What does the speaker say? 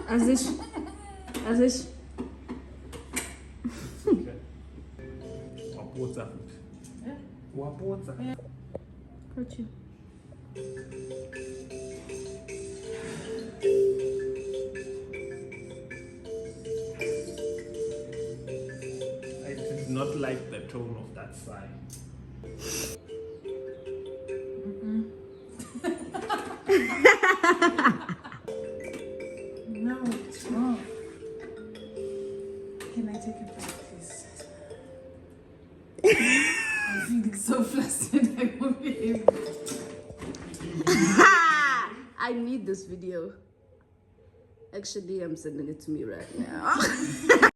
Azish. Azish. Wapotsa. Wapotsa. Got you. I did not like the tone of that sign. No, it's wrong. Can I take it back, please? I'm feeling so flustered. I won't be able. I need this video. Actually, I'm sending it to me right now.